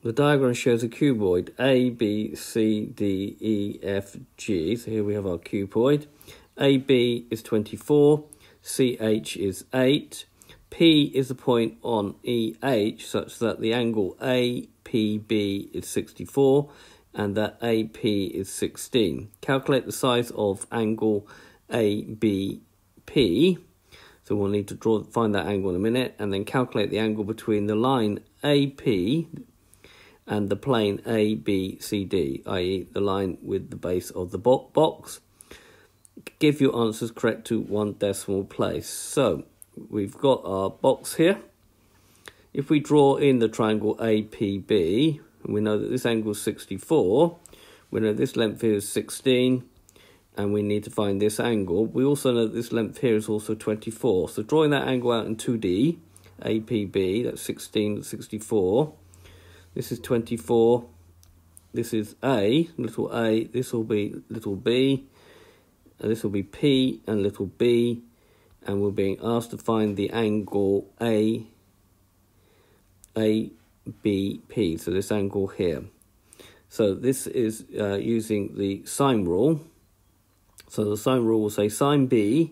The diagram shows a cuboid A, B, C, D, E, F, G. So here we have our cuboid. AB is 24, CH is 8, P is the point on EH such that the angle APB is 64 and that AP is 16. Calculate the size of angle ABP. So we'll need to find that angle in a minute, and then calculate the angle between the line AP and the plane ABCD, i.e. the line with the base of the box. Give your answers correct to 1 decimal place. So we've got our box here. If we draw in the triangle APB, and we know that this angle is 64, we know this length here is 16, and we need to find this angle. We also know that this length here is also 24. So drawing that angle out in 2D, APB, that's 16, 64. This is 24. This is A, little a. This will be little b. And this will be P and little b. And we're being asked to find the angle ABP. So this angle here. So this is using the sine rule. So the sine rule will say sine B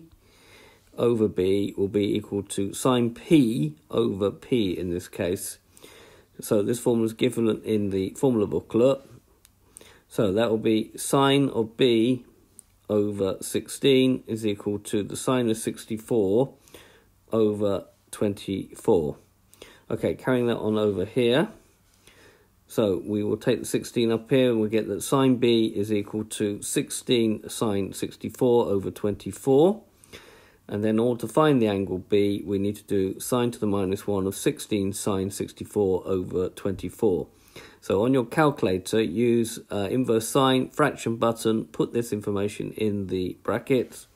over B will be equal to sine P over P in this case. So this formula is given in the formula booklet. So that will be sine of B over 16 is equal to the sine of 64 over 24. Okay, carrying that on over here. So we will take the 16 up here and we get that sine B is equal to 16 sine 64 over 24. And then in order to find the angle B, we need to do sine to the minus 1 of 16 sine 64 over 24. So on your calculator, use inverse sine, fraction button, put this information in the brackets,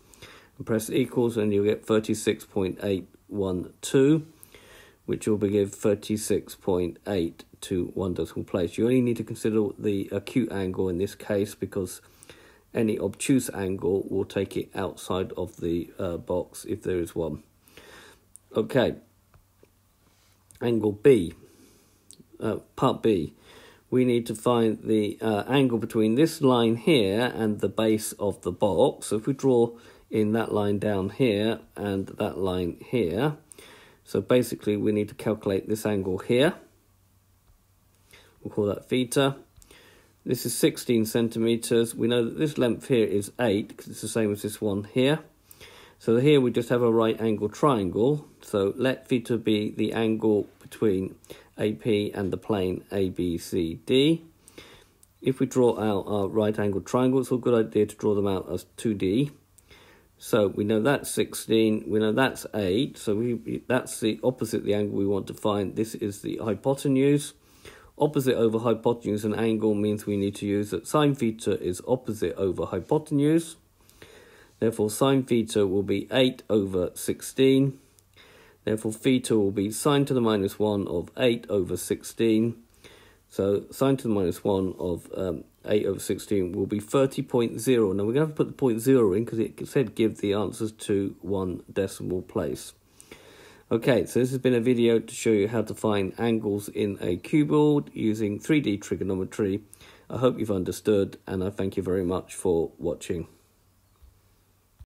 and press equals, and you'll get 36.812, which will give 36.8 to 1 decimal place. You only need to consider the acute angle in this case because any obtuse angle will take it outside of the box if there is one. Okay, angle B, part B. We need to find the angle between this line here and the base of the box. So if we draw in that line down here and that line here, so basically we need to calculate this angle here. We'll call that theta. This is 16 centimeters. We know that this length here is 8 because it's the same as this one here. So here we just have a right angle triangle. So let theta be the angle between AP and the plane ABCD. If we draw out our right angle triangle, it's a good idea to draw them out as 2D. So we know that's 16, we know that's 8. So that's the opposite the angle we want to find. This is the hypotenuse. Opposite over hypotenuse and angle means we need to use that sine theta is opposite over hypotenuse. Therefore, sine theta will be 8 over 16. Therefore, theta will be sine to the minus 1 of 8 over 16. So, sine to the minus 1 of 8 over 16 will be 30.0. Now, we're going to have to put the 0.0 in because it said give the answers to 1 decimal place. Okay, so this has been a video to show you how to find angles in a cuboid using 3D trigonometry. I hope you've understood, and I thank you very much for watching.